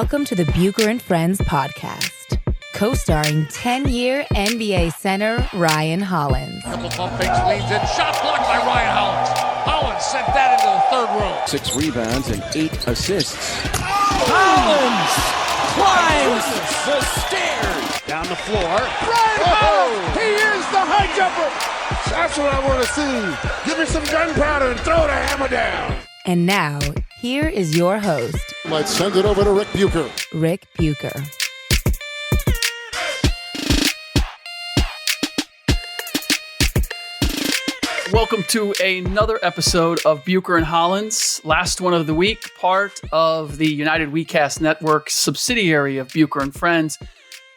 Welcome to the Bucher and Friends podcast, co-starring 10-year NBA center Ryan Hollins. Couple pump fakes, leans in, shot blocked by Ryan Hollins. Hollins sent that into the third row. 6 rebounds and 8 assists. Hollins climbs the stairs. Down the floor. Ryan Hollins! He is the high jumper! That's what I want to see. Give me some gunpowder and throw the hammer down. And now, here is your host, Let's send it over to Rick Bucher. Rick Bucher. Welcome to another episode of Bucher and Hollins, last one of the week, part of the United WeCast Network subsidiary of Bucher and Friends.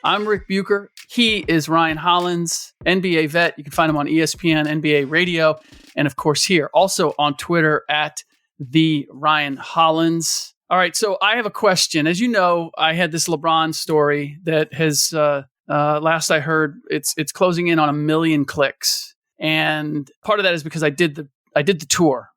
I'm Rick Bucher. He is Ryan Hollins, NBA vet. You can find him on ESPN, NBA Radio, and of course here, also on Twitter at the Ryan Hollins. All right, so I have a question. As you know, I had this LeBron story that has, last I heard, it's closing in on 1 million clicks. And part of that is because I did the tour.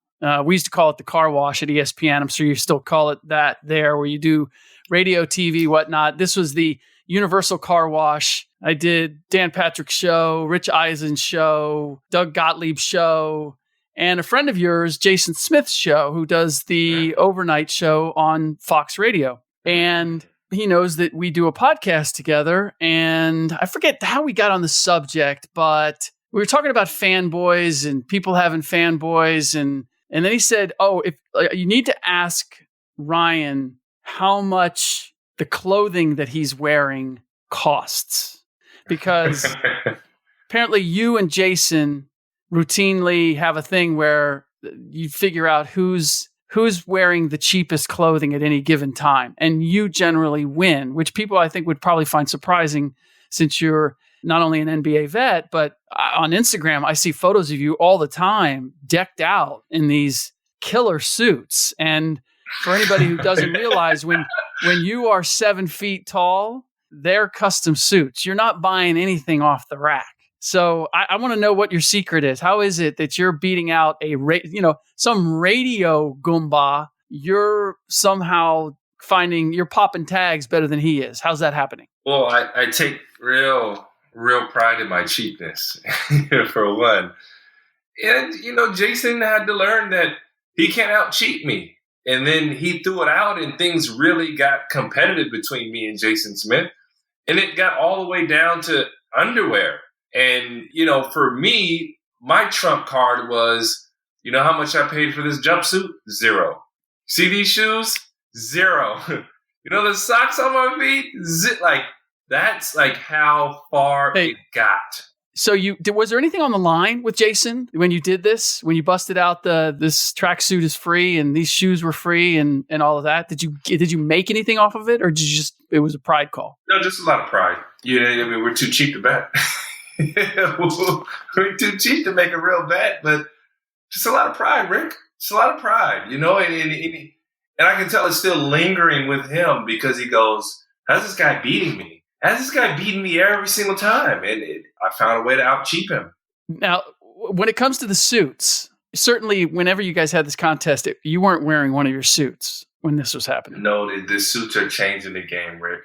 We used to call it the car wash at ESPN. I'm sure you still call it that there, where you do radio, TV, whatnot. This was the Universal Car Wash. I did Dan Patrick's show, Rich Eisen's show, Doug Gottlieb's show, and a friend of yours, Jason Smith's show, who does the overnight show on Fox Radio. And he knows that we do a podcast together. And I forget how we got on the subject, but we were talking about fanboys and people having fanboys. And then he said, if you need to ask Ryan how much the clothing that he's wearing costs. Because apparently you and Jason routinely have a thing where you figure out who's wearing the cheapest clothing at any given time. And you generally win, which people I think would probably find surprising since you're not only an NBA vet, but on Instagram, I see photos of you all the time decked out in these killer suits. And for anybody who doesn't realize, when you are 7 feet tall, they're custom suits. You're not buying anything off the rack. So I want to know what your secret is. How is it that you're beating out some radio Goomba? You're somehow you're popping tags better than he is. How's that happening? Well, I take real pride in my cheapness, for one. And, Jason had to learn that he can't out-cheat me. And then he threw it out and things really got competitive between me and Jason Smith. And it got all the way down to underwear. And, for me, my trump card was, how much I paid for this jumpsuit? $0. See these shoes? $0. The socks on my feet? That's how far it got. So was there anything on the line with Jason when you did this? When you busted out this tracksuit is free and these shoes were free and all of that? Did you make anything off of it, or it was a pride call? No, just a lot of pride. We're too cheap to bet. We're too cheap to make a real bet, but just a lot of pride, Rick. Just a lot of pride, and I can tell it's still lingering with him because he goes, "How's this guy beating me? How's this guy beating me every single time?" And I found a way to out-cheap him. Now, when it comes to the suits, certainly whenever you guys had this contest, you weren't wearing one of your suits when this was happening. No, the suits are changing the game, Rick.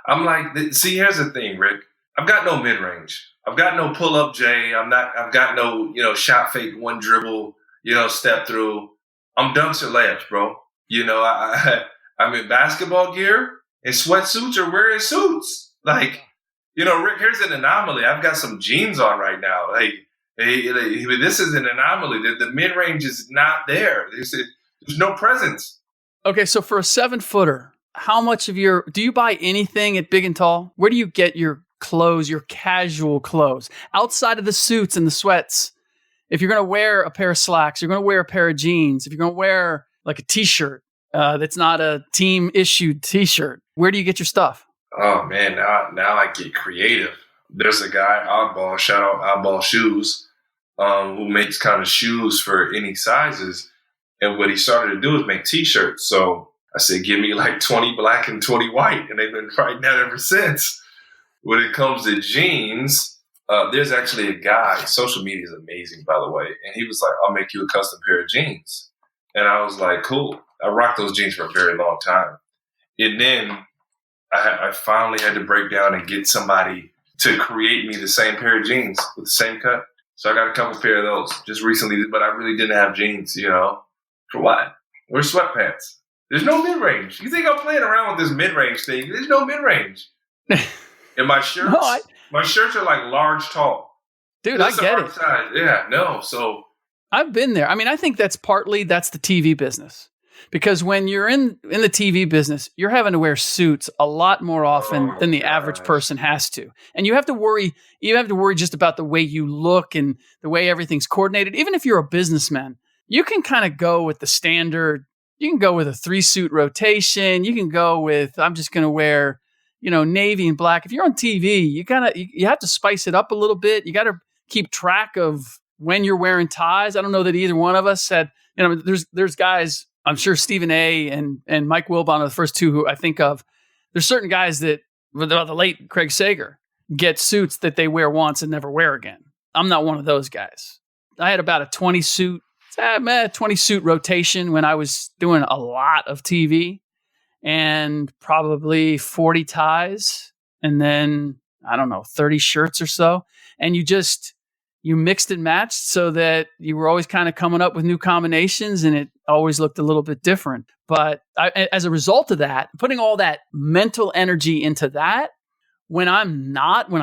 I'm like, see, here's the thing, Rick. I've got no mid-range. I've got no pull-up J. I've got no, shot fake, one dribble, step through. I'm dunks or layups, bro. I'm in basketball gear and sweatsuits or wearing suits. Like, Rick, here's an anomaly. I've got some jeans on right now. This is an anomaly. The mid-range is not there. There's no presence. Okay, so for a 7-footer, how much do you buy anything at Big and Tall? Where do you get your clothes, your casual clothes, outside of the suits and the sweats? If you're going to wear a pair of slacks, you're going to wear a pair of jeans. If you're going to wear like a t-shirt that's not a team issued t-shirt, where do you get your stuff? Oh man, now I get creative. There's a guy, Oddball, shout out Oddball Shoes, who makes kind of shoes for any sizes. And what he started to do is make t-shirts. So I said, give me like 20 black and 20 white. And they've been writing that ever since. When it comes to jeans, there's actually a guy, social media is amazing, by the way. And he was like, I'll make you a custom pair of jeans. And I was like, cool. I rocked those jeans for a very long time. And then I finally had to break down and get somebody to create me the same pair of jeans with the same cut. So I got a couple pair of those just recently, but I really didn't have jeans, For what? Where's sweatpants? There's no mid-range. You think I'm playing around with this mid-range thing? There's no mid-range. And my shirts, my shirts are like large, tall. Dude, I get it. Size. Yeah, no. So I've been there. I mean, I think that's the TV business. Because when you're in the TV business, you're having to wear suits a lot more often than the average person has to. And you have to worry just about the way you look and the way everything's coordinated. Even if you're a businessman, you can kind of go with the standard. You can go with a 3-suit rotation. You can go with, I'm just going to wear, navy and black. If you're on TV, you have to spice it up a little bit. You got to keep track of when you're wearing ties. I don't know that either one of us said, there's guys, I'm sure Stephen A. and Mike Wilbon are the first two who I think of. There's certain guys that, the late Craig Sager, get suits that they wear once and never wear again. I'm not one of those guys. I had about a 20 suit rotation when I was doing a lot of TV, and probably 40 ties, and then, I don't know, 30 shirts or so. And you mixed and matched so that you were always kind of coming up with new combinations, and it always looked a little bit different. But as a result of that, putting all that mental energy into that, when I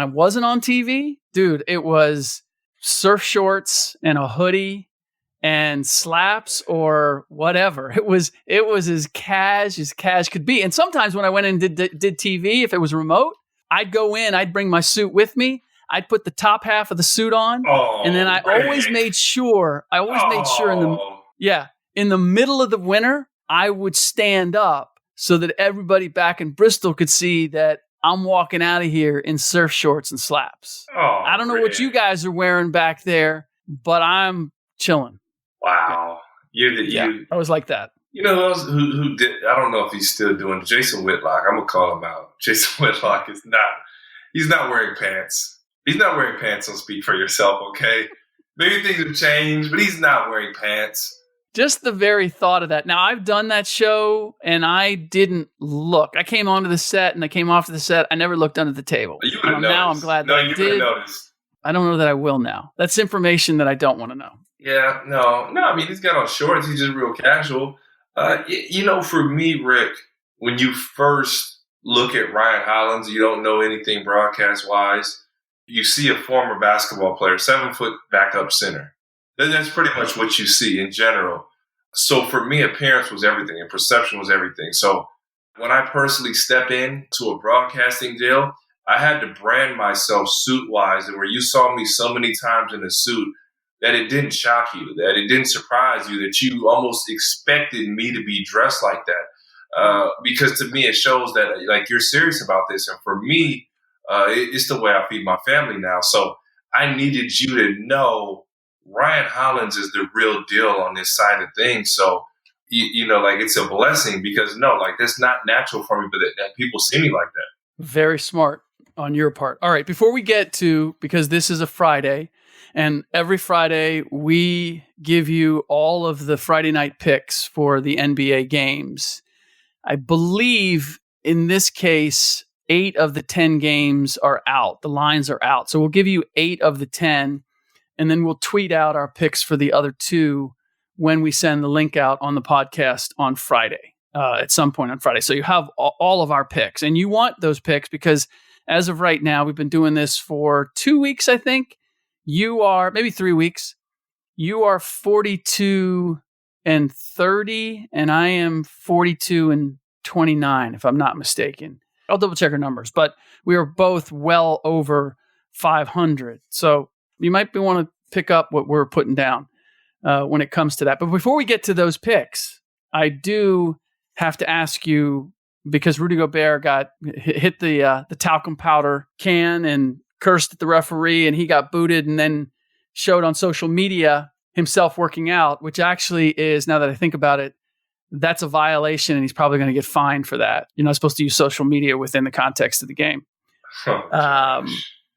wasn't on TV, dude, it was surf shorts and a hoodie and slaps or whatever. It was as cash could be. And sometimes when I went in and did TV, if it was remote, I'd go in, I'd bring my suit with me. I'd put the top half of the suit on, and then I always made sure in the middle of the winter, I would stand up so that everybody back in Bristol could see that I'm walking out of here in surf shorts and slaps. I don't know what you guys are wearing back there, but I'm chilling. Wow. I was like that. You know who else who did, I don't know if he's still doing it, Jason Whitlock. I'm going to call him out. Jason Whitlock he's not wearing pants. He's not wearing pants on Speak for Yourself, okay? Maybe things have changed, but he's not wearing pants. Just the very thought of that. Now, I've done that show, and I didn't look. I came onto the set, and I came off the set. I never looked under the table. You would have noticed. Now I'm glad that I did. Noticed. I don't know that I will now. That's information that I don't want to know. Yeah, no. I mean, he's got on shorts. He's just real casual. For me, Rick, when you first look at Ryan Hollins, you don't know anything broadcast-wise. You see a former basketball player, 7-foot backup center. That's pretty much what you see in general. So for me, appearance was everything and perception was everything. So when I personally step into a broadcasting deal, I had to brand myself suit-wise, and where you saw me so many times in a suit that it didn't shock you, that it didn't surprise you, that you almost expected me to be dressed like that. Because to me, it shows that like you're serious about this. And for me, it's the way I feed my family now. So I needed you to know Ryan Hollins is the real deal on this side of things. So, it's a blessing because that's not natural for me, but that people see me like that. Very smart on your part. All right. Before we get to, because this is a Friday, and every Friday we give you all of the Friday night picks for the NBA games. I believe in this case, 8 of the 10 games are out. The lines are out. So we'll give you 8 of the 10, and then we'll tweet out our picks for the other 2 when we send the link out on the podcast on Friday, at some point on Friday. So you have all of our picks, and you want those picks because as of right now, we've been doing this for 2 weeks, I think. You are, maybe 3 weeks. You are 42 and 30, and I am 42 and 29, if I'm not mistaken. I'll double check our numbers, but we are both well over 500. So you might want to pick up what we're putting down when it comes to that. But before we get to those picks, I do have to ask you, because Rudy Gobert hit the talcum powder can and cursed at the referee, and he got booted, and then showed on social media himself working out, which actually is, now that I think about it, that's a violation, and he's probably going to get fined for that. You're not supposed to use social media within the context of the game.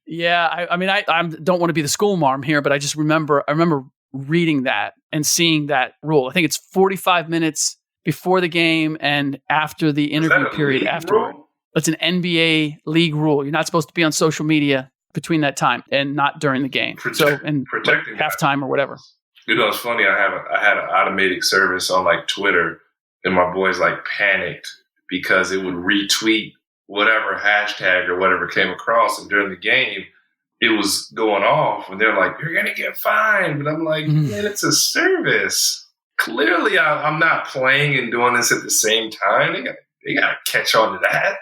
Yeah, I don't want to be the school marm here, but I remember reading that and seeing that rule. I think it's 45 minutes before the game and after the interview period afterward. That's an NBA league rule. You're not supposed to be on social media between that time and not during the game. Protecting halftime or whatever. You know, it's funny. I had an automated service on like Twitter, and my boys like panicked because it would retweet whatever hashtag or whatever came across, and during the game, it was going off, and they're like, "You're gonna get fined." But I'm like, "Man, it's a service. Clearly, I'm not playing and doing this at the same time. They got to catch on to that."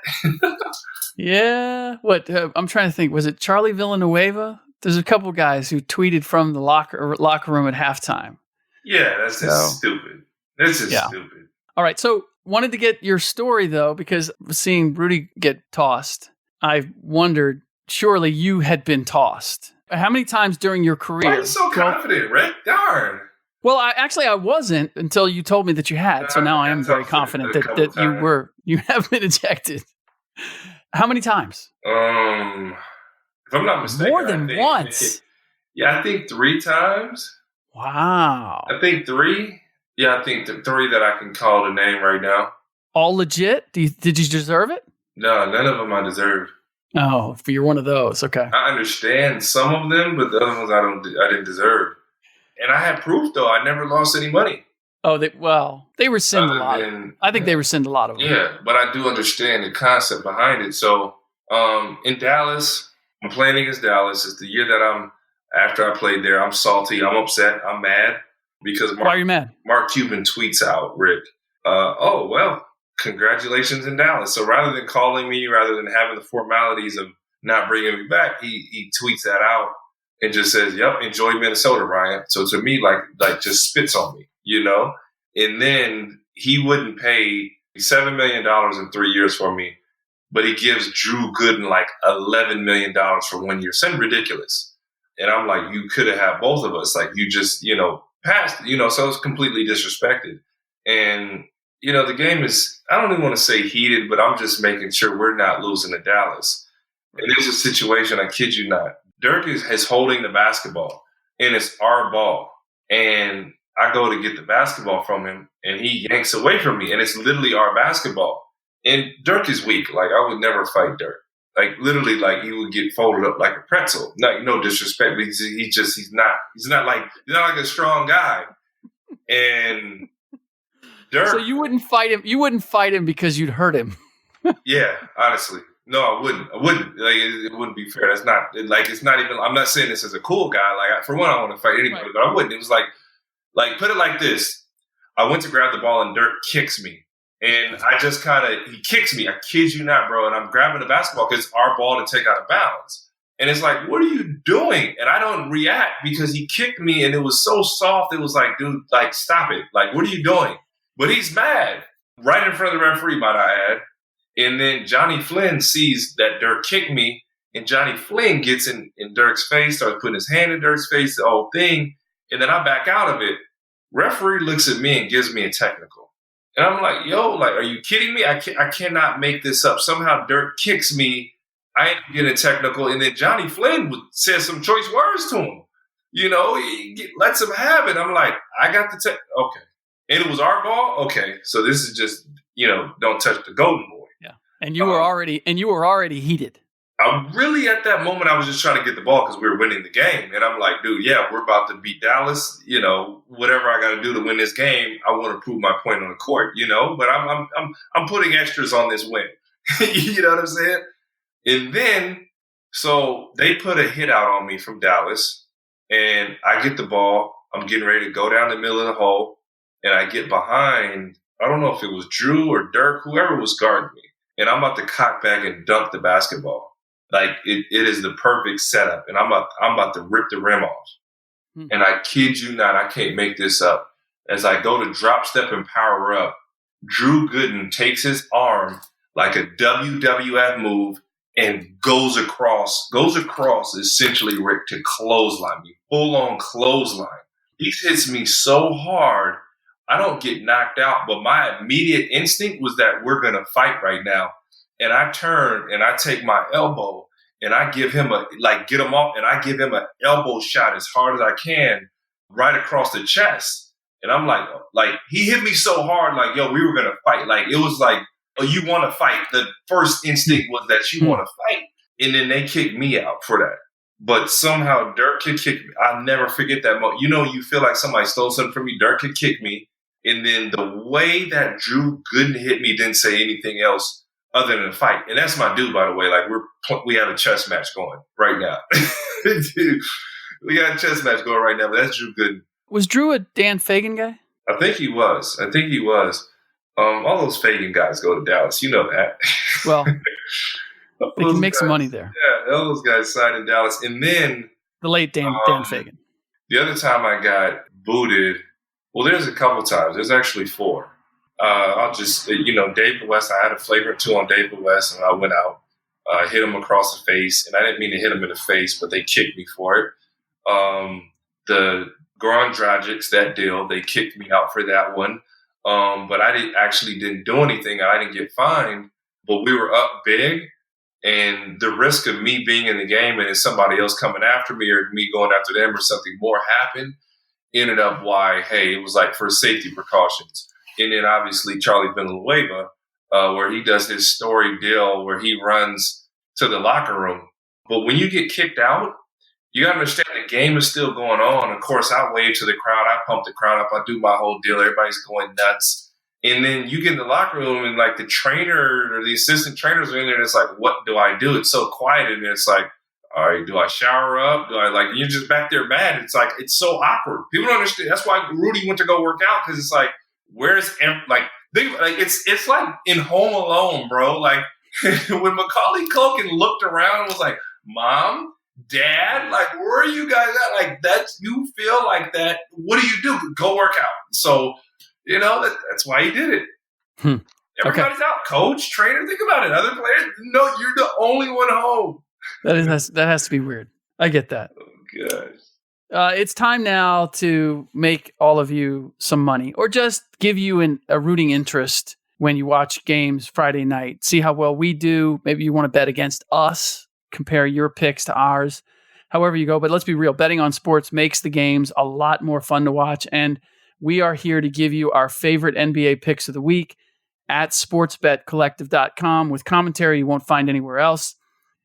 Yeah. What? I'm trying to think. Was it Charlie Villanueva? There's a couple guys who tweeted from the locker room at halftime. Yeah, that's just stupid. That's just stupid. All right. So wanted to get your story, though, because seeing Rudy get tossed, I wondered, surely you had been tossed. How many times during your career? Why are you so confident, Rick? Darn. Well, I wasn't until you told me that you had. So now I am very confident that you have been ejected. How many times? If I'm not mistaken, more than once. Yeah, I think 3 times. Wow. I think 3. Yeah, I think the 3 that I can call the name right now. All legit? Did you deserve it? No, none of them I deserve. Oh, you're one of those. Okay. I understand some of them, but the other ones I didn't deserve. And I had proof though. I never lost any money. Oh, they rescind a lot. I think they rescind a lot of them. Yeah, but I do understand the concept behind it. So, in Dallas, I'm playing against Dallas. It's the year that after I played there, I'm salty. I'm upset. I'm mad because why are you mad? Mark Cuban tweets out, Rick, oh, well, congratulations in Dallas. So rather than calling me, rather than having the formalities of not bringing me back, he tweets that out and just says, yep, enjoy Minnesota, Ryan. So to me, like just spits on me, you know? And then he wouldn't pay $7 million in 3 years for me, but he gives Drew Gooden like $11 million for 1 year. Something ridiculous. And I'm like, you could have had both of us. Like you just, passed, so it's completely disrespected. And, the game is, I don't even want to say heated, but I'm just making sure we're not losing to Dallas. And there's a situation, I kid you not. Dirk is holding the basketball, and it's our ball. And I go to get the basketball from him, and he yanks away from me, and it's literally our basketball. And Dirk is weak. Like, I would never fight Dirk. Like, literally, like, he would get folded up like a pretzel. No disrespect, but he's not like a strong guy. And Dirk. So you wouldn't fight him. You wouldn't fight him because you'd hurt him. Yeah, honestly. No, I wouldn't. Like, it wouldn't be fair. That's not, like, it's not even, I'm not saying this as a cool guy. Like, for one, I don't want to fight anybody, but I wouldn't. It was like, put it like this. I went to grab the ball and Dirk kicks me. And I just he kicks me. I kid you not, bro. And I'm grabbing the basketball because it's our ball to take out of bounds. And it's like, what are you doing? And I don't react because he kicked me and it was so soft. It was like, dude, like, stop it. Like, what are you doing? But he's mad. Right in front of the referee, might I add. And then Johnny Flynn sees that Dirk kicked me. And Johnny Flynn gets in Dirk's face, starts putting his hand in Dirk's face, the whole thing. And then I back out of it. Referee looks at me and gives me a technical. And I'm like, yo, like, are you kidding me? I cannot make this up. Somehow Dirk kicks me. I ain't getting a technical. And then Johnny Flynn says some choice words to him. He lets him have it. I'm like, I got the okay. And it was our ball? Okay. So this is just, don't touch the golden boy. Yeah. And you were already heated. I'm really at that moment, I was just trying to get the ball because we were winning the game. And I'm like, dude, yeah, we're about to beat Dallas. Whatever I got to do to win this game, I want to prove my point on the court, but I'm putting extras on this win. You know what I'm saying? And then, so they put a hit out on me from Dallas and I get the ball. I'm getting ready to go down the middle of the hole and I get behind, I don't know if it was Drew or Dirk, whoever was guarding me. And I'm about to cock back and dunk the basketball. Like it is the perfect setup, and I'm about to rip the rim off. And I kid you not, I can't make this up. As I go to drop step and power up, Drew Gooden takes his arm like a WWF move and goes across essentially, Rick, to clothesline me, full on clothesline. He hits me so hard, I don't get knocked out, but my immediate instinct was that we're gonna fight right now. And I turn and I take my elbow and I give him get him off and I give him an elbow shot as hard as I can right across the chest. And I'm like, he hit me so hard, like, yo, we were going to fight. Like, it was like, oh, you want to fight. The first instinct was that you want to fight. And then they kicked me out for that. But somehow Dirk could kick me. I'll never forget that moment. You feel like somebody stole something from me. Dirk could kick me. And then the way that Drew Gooden hit me didn't say anything else other than fight. And that's my dude, by the way. Like, we have a chess match going right now. We got a chess match going right now, but that's Drew Gooden. Was Drew a Dan Fagan guy? I think he was. All those Fagan guys go to Dallas. You know that. Well, they can make some money there. Yeah, all those guys signed in Dallas. And then the late Dan Fagan. The other time I got booted, well, there's a couple times. There's actually 4. I'll just, David West, I had a flagrant 2 on David West, and I went out, hit him across the face. And I didn't mean to hit him in the face, but they kicked me for it. The Goran Dragic, that deal, they kicked me out for that one. But I didn't do anything. I didn't get fined, but we were up big. And the risk of me being in the game and then somebody else coming after me or me going after them or something more happened ended up it was like for safety precautions. And then obviously Charlie Villanueva, where he does his story deal where he runs to the locker room. But when you get kicked out, you got to understand the game is still going on. Of course, I wave to the crowd. I pump the crowd up. I do my whole deal. Everybody's going nuts. And then you get in the locker room and like the trainer or the assistant trainers are in there and it's like, what do I do? It's so quiet. And it's like, all right, do I shower up? Do I you're just back there mad. It's like, it's so awkward. People don't understand. That's why Rudy went to go work out. Cause it's like, it's like in Home Alone, bro. Like when Macaulay Culkin looked around and was like, Mom, Dad, like, where are you guys at? Like you feel like that. What do you do? Go work out. So, that's why he did it. Everybody's out. Coach, trainer, think about it. Other players, no, you're the only one home. That has to be weird. I get that. Oh, gosh. It's time now to make all of you some money or just give you a rooting interest when you watch games Friday night. See how well we do. Maybe you want to bet against us. Compare your picks to ours. However you go. But let's be real. Betting on sports makes the games a lot more fun to watch. And we are here to give you our favorite NBA picks of the week at sportsbetcollective.com with commentary you won't find anywhere else.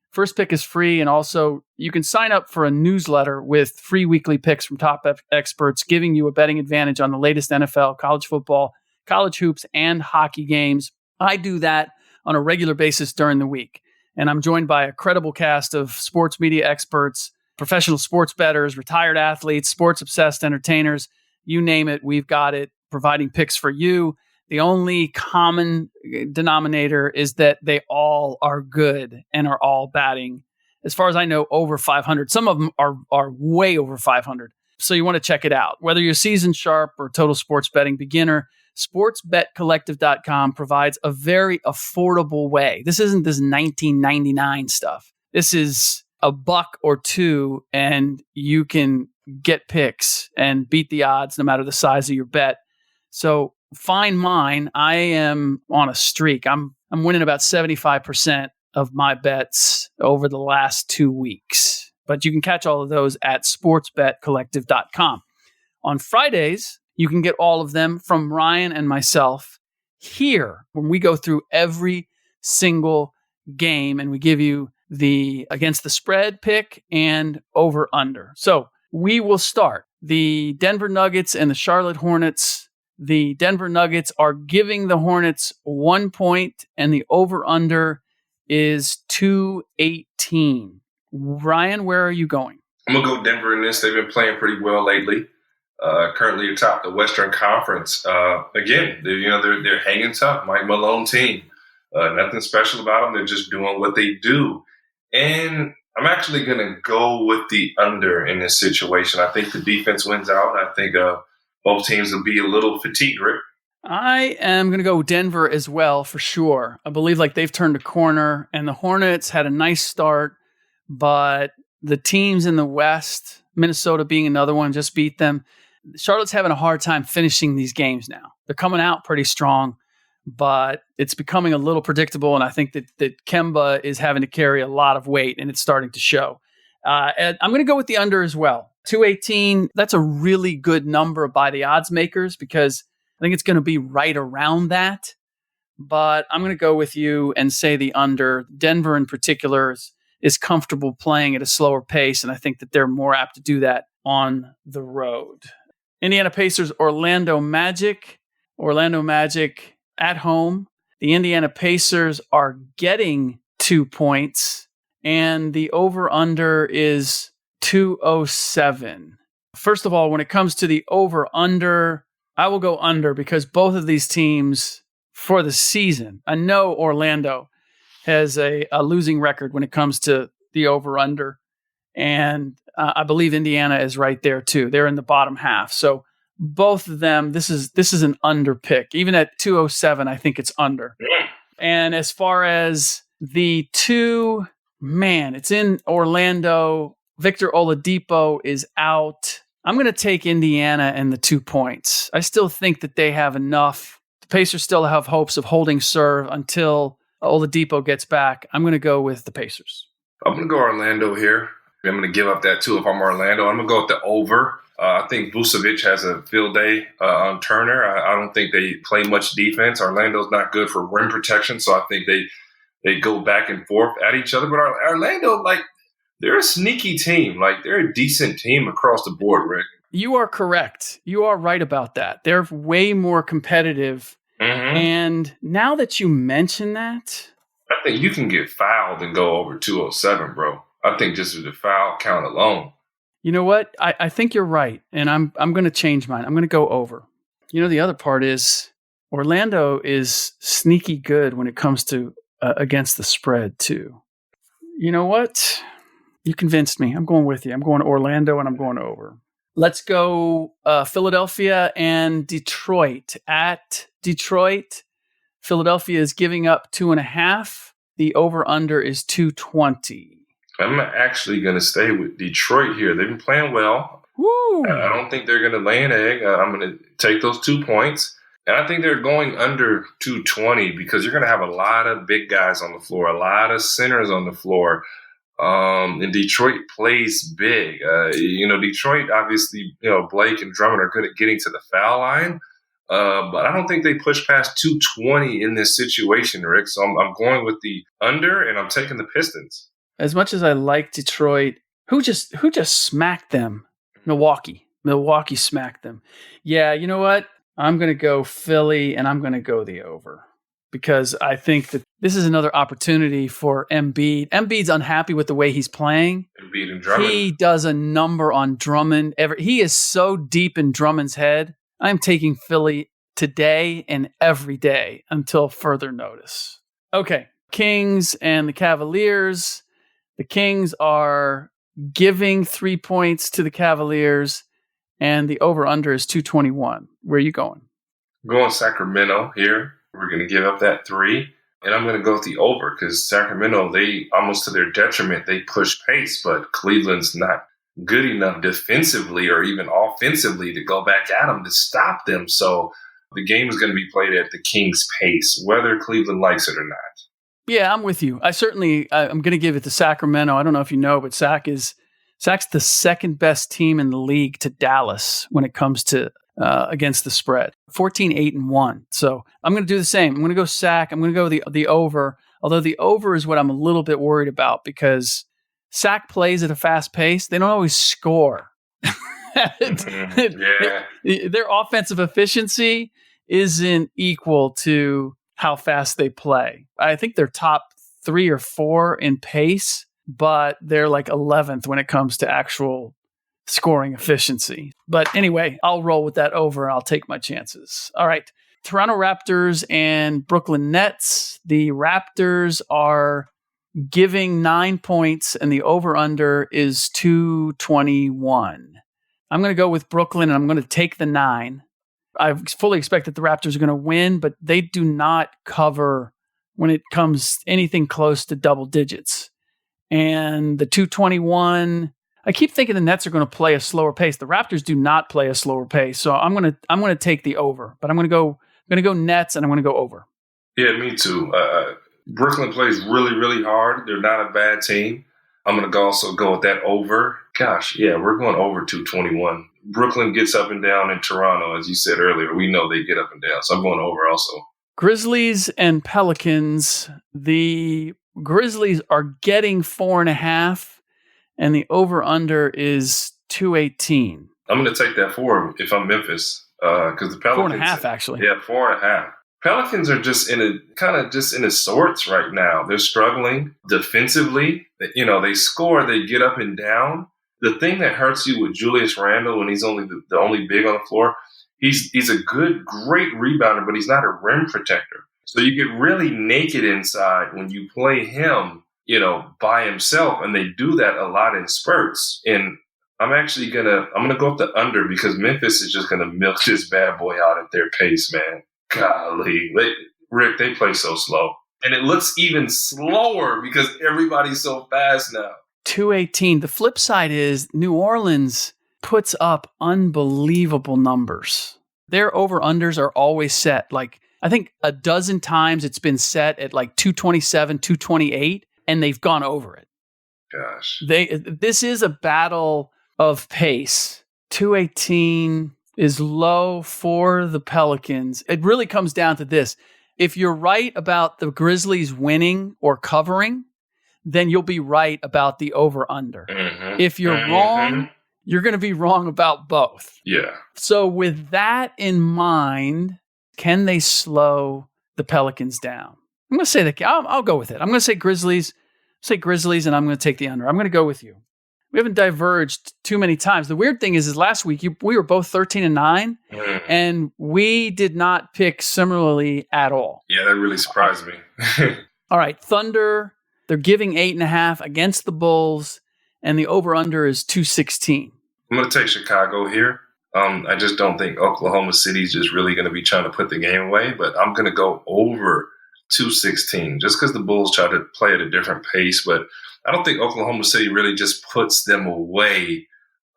First pick is free, and also you can sign up for a newsletter with free weekly picks from top experts, giving you a betting advantage on the latest NFL, college football, college hoops, and hockey games. I do that on a regular basis during the week, and I'm joined by a credible cast of sports media experts, professional sports bettors, retired athletes, sports-obsessed entertainers. You name it, we've got it, providing picks for you. The only common denominator is that they all are good and are all batting, as far as I know, over 500. Some of them are way over 500. So you want to check it out. Whether you're seasoned sharp or total sports betting beginner, sportsbetcollective.com provides a very affordable way. This isn't this $19.99 stuff. This is $1 or $2, and you can get picks and beat the odds no matter the size of your bet. So find mine. I am on a streak. I'm winning about 75% of my bets over the last 2 weeks. But you can catch all of those at sportsbetcollective.com. On Fridays, you can get all of them from Ryan and myself here when we go through every single game and we give you the against the spread pick and over under. So we will start the Denver Nuggets and the Charlotte Hornets. The Denver Nuggets are giving the Hornets 1 point, and the over-under is 218. Ryan, where are you going? I'm going to go Denver in this. They've been playing pretty well lately. Currently atop the Western Conference. Again, they're hanging tough. Mike Malone team. Nothing special about them. They're just doing what they do. And I'm actually going to go with the under in this situation. I think the defense wins out. I think both teams will be a little fatigued, Rick. I am going to go Denver as well, for sure. I believe they've turned a corner, and the Hornets had a nice start, but the teams in the West, Minnesota being another one, just beat them. Charlotte's having a hard time finishing these games now. They're coming out pretty strong, but it's becoming a little predictable, and I think that Kemba is having to carry a lot of weight, and it's starting to show. And I'm going to go with the under as well. 218, that's a really good number by the odds makers because I think it's going to be right around that. But I'm going to go with you and say the under. Denver in particular is comfortable playing at a slower pace, and I think that they're more apt to do that on the road. Indiana Pacers, Orlando Magic. Orlando Magic at home. The Indiana Pacers are getting 2 points, and the over-under is 207. First of all, when it comes to the over-under, I will go under because both of these teams for the season, I know Orlando has a losing record when it comes to the over-under, and I believe Indiana is right there too. They're in the bottom half. So both of them, this is an under pick. Even at 207, I think it's under. And as far as the two, it's in Orlando. Victor Oladipo is out. I'm going to take Indiana and the 2 points. I still think that they have enough. The Pacers still have hopes of holding serve until Oladipo gets back. I'm going to go with the Pacers. I'm going to go Orlando here. I'm going to give up that too if I'm Orlando. I'm going to go with the over. I think Vucevic has a field day on Turner. I don't think they play much defense. Orlando's not good for rim protection, so I think they go back and forth at each other. But Orlando, they're a sneaky team. They're a decent team across the board, Rick. You are correct. You are right about that. They're way more competitive. Mm-hmm. And now that you mention that, I think you can get fouled and go over 207, bro. I think just with the foul count alone. You know what? I think you're right, and I'm going to change mine. I'm going to go over. The other part is Orlando is sneaky good when it comes to against the spread too. You know what? You convinced me. I'm going with you. I'm going to Orlando, and I'm going over. Let's go Philadelphia and Detroit. At Detroit, Philadelphia is giving up 2.5. The over-under is 220. I'm actually going to stay with Detroit here. They've been playing well. Woo! I don't think they're going to lay an egg. I'm going to take those 2 points. And I think they're going under 220 because you're going to have a lot of big guys on the floor, a lot of centers on the floor. And Detroit plays big. Detroit, obviously, Blake and Drummond are good at getting to the foul line. But I don't think they push past 220 in this situation, Rick. So I'm going with the under, and I'm taking the Pistons. As much as I like Detroit, who just smacked them? Milwaukee. Milwaukee smacked them. Yeah, you know what? I'm going to go Philly, and I'm going to go the over because I think that this is another opportunity for Embiid. Embiid's unhappy with the way he's playing. Embiid and Drummond. He does a number on Drummond. He is so deep in Drummond's head. I'm taking Philly today and every day until further notice. Okay, Kings and the Cavaliers. The Kings are giving 3 points to the Cavaliers, and the over-under is 221. Where are you going? I'm going Sacramento here. We're going to give up that 3, and I'm going to go with the over because Sacramento, they almost to their detriment, they push pace, but Cleveland's not good enough defensively or even offensively to go back at them to stop them. So the game is going to be played at the Kings' pace, whether Cleveland likes it or not. Yeah, I'm with you. I'm going to give it to Sacramento. I don't know if you know, but Sac's the second best team in the league to Dallas when it comes to against the spread. 14-8-1. So I'm going to do the same. I'm going to go Sac. I'm going to go the over. Although the over is what I'm a little bit worried about because Sac plays at a fast pace. They don't always score. Yeah. Their offensive efficiency isn't equal to how fast they play. I think they're top 3 or 4 in pace, but they're like 11th when it comes to actual scoring efficiency. But anyway, I'll roll with that over. I'll take my chances. All right. Toronto Raptors and Brooklyn Nets. The Raptors are giving 9 points and the over-under is 221. I'm going to go with Brooklyn and I'm going to take the 9. I fully expect that the Raptors are going to win, but they do not cover when it comes anything close to double digits. And the 221, I keep thinking the Nets are going to play a slower pace. The Raptors do not play a slower pace, so I'm going to take the over. But I'm going to go Nets and I'm going to go over. Yeah, me too. Brooklyn plays really, really hard. They're not a bad team. I'm going to also go with that over. Gosh, yeah, we're going over 221. Brooklyn gets up and down in Toronto, as you said earlier. We know they get up and down, so I'm going over also. Grizzlies and Pelicans. The Grizzlies are getting 4.5, and the over-under is 218. I'm going to take that 4 if I'm Memphis, because the Pelicans 4.5 actually. Yeah, 4.5. Pelicans are just in a sorts right now. They're struggling defensively. You know, they score, they get up and down. The thing that hurts you with Julius Randle when he's only the only big on the floor, he's a great rebounder, but he's not a rim protector. So you get really naked inside when you play him, you know, by himself, and they do that a lot in spurts. And I'm gonna go up the under because Memphis is just gonna milk this bad boy out at their pace, man. Golly, Rick, they play so slow, and it looks even slower because everybody's so fast now. 218. The flip side is New Orleans puts up unbelievable numbers. Their over-unders are always set. Like, I think a dozen times it's been set at like 227, 228, and they've gone over it. Gosh. This is a battle of pace. 218 is low for the Pelicans. It really comes down to this. If you're right about the Grizzlies winning or covering, then you'll be right about the over-under. Mm-hmm. If you're wrong, you're going to be wrong about both. Yeah. So with that in mind, can they slow the Pelicans down? I'm going to say that. I'll go with it. I'm going to say Grizzlies. And I'm going to take the under. I'm going to go with you. We haven't diverged too many times. The weird thing is last week we were both 13-9, and we did not pick similarly at all. Yeah, that really surprised me. All right, Thunder. They're giving 8.5 against the Bulls, and the over/under is 216. I'm going to take Chicago here. I just don't think Oklahoma City is just really going to be trying to put the game away, but I'm going to go over 216 just because the Bulls try to play at a different pace, but I don't think Oklahoma City really just puts them away.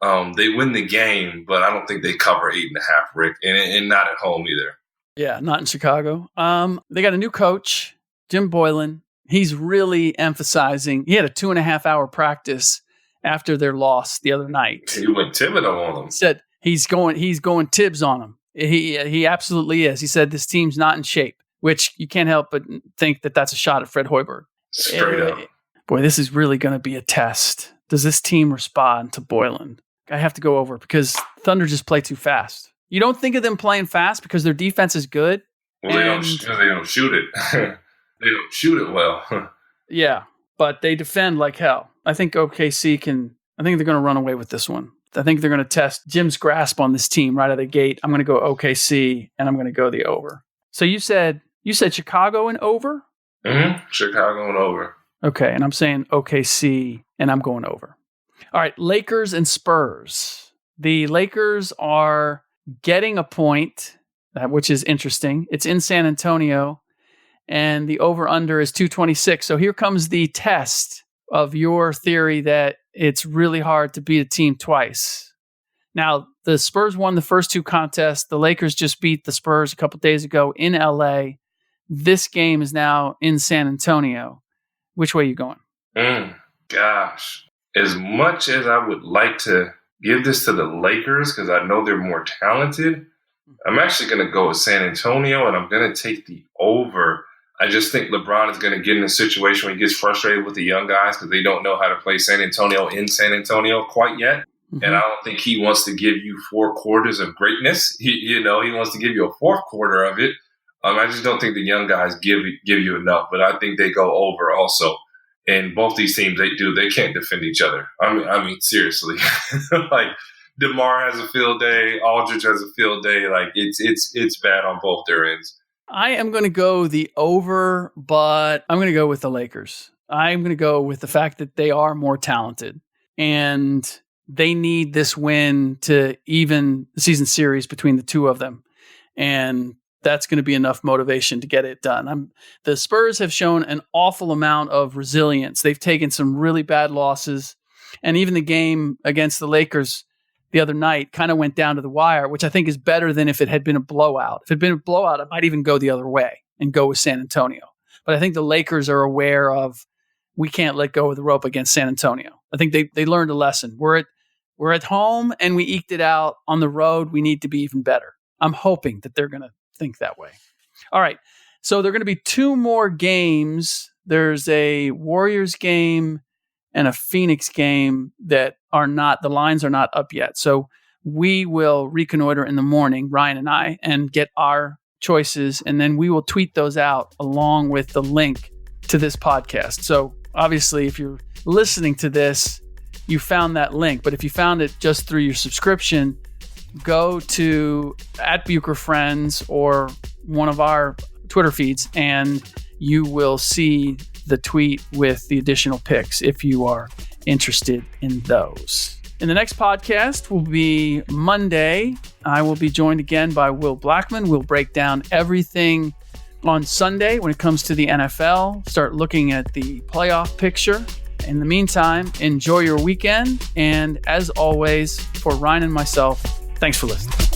They win the game, but I don't think they cover 8.5, Rick, and not at home either. Yeah, not in Chicago. They got a new coach, Jim Boylan. He's really emphasizing. He had a 2.5-hour practice after their loss the other night. He went Thibodeau on them. Said he's going Tibbs on them. He absolutely is. He said this team's not in shape, which you can't help but think that that's a shot at Fred Hoiberg. Straight up. Boy, this is really going to be a test. Does this team respond to Boylan? I have to go over because Thunder just play too fast. You don't think of them playing fast because their defense is good. Well, they don't shoot it. They don't shoot it well. Yeah, but they defend like hell. I think OKC can. I think they're going to run away with this one. I think they're going to test Jim's grasp on this team right out of the gate. I'm going to go OKC, and I'm going to go the over. So you said Chicago and over? Mm-hmm. Chicago and over. Okay, and I'm saying OKC, and I'm going over. All right, Lakers and Spurs. The Lakers are getting a point, which is interesting. It's in San Antonio, and the over-under is 226. So here comes the test of your theory that it's really hard to beat a team twice. Now, the Spurs won the first two contests. The Lakers just beat the Spurs a couple days ago in LA. This game is now in San Antonio. Which way are you going? Gosh. As much as I would like to give this to the Lakers because I know they're more talented, I'm actually going to go with San Antonio, and I'm going to take the over. I just think LeBron is going to get in a situation where he gets frustrated with the young guys because they don't know how to play San Antonio in San Antonio quite yet. Mm-hmm. And I don't think he wants to give you 4 quarters of greatness. He wants to give you a 4th quarter of it. I just don't think the young guys give you enough, but I think they go over also. And both these teams, they can't defend each other. I mean, seriously, like DeMar has a field day, Aldridge has a field day. Like it's bad on both their ends. I am going to go the over, but I'm going to go with the Lakers. I'm going to go with the fact that they are more talented and they need this win to even the season series between the two of them. And that's going to be enough motivation to get it done. The Spurs have shown an awful amount of resilience. They've taken some really bad losses. And even the game against the Lakers the other night kind of went down to the wire, which I think is better than if it had been a blowout. If it had been a blowout, I might even go the other way and go with San Antonio. But I think the Lakers are aware of we can't let go of the rope against San Antonio. I think they learned a lesson. We're at home and we eked it out. On the road, we need to be even better. I'm hoping that they're going to think that way. All right. So there are going to be 2 more games. There's a Warriors game and a Phoenix game that the lines are not up yet. So we will reconnoiter in the morning, Ryan and I, and get our choices. And then we will tweet those out along with the link to this podcast. So obviously, if you're listening to this, you found that link. But if you found it just through your subscription, go to @BucherFriends or one of our Twitter feeds, and you will see the tweet with the additional picks if you are interested in those. In the next podcast will be Monday. I will be joined again by Will Blackman. We'll break down everything on Sunday when it comes to the NFL, start looking at the playoff picture. In the meantime, enjoy your weekend. And as always, for Ryan and myself, thanks for listening.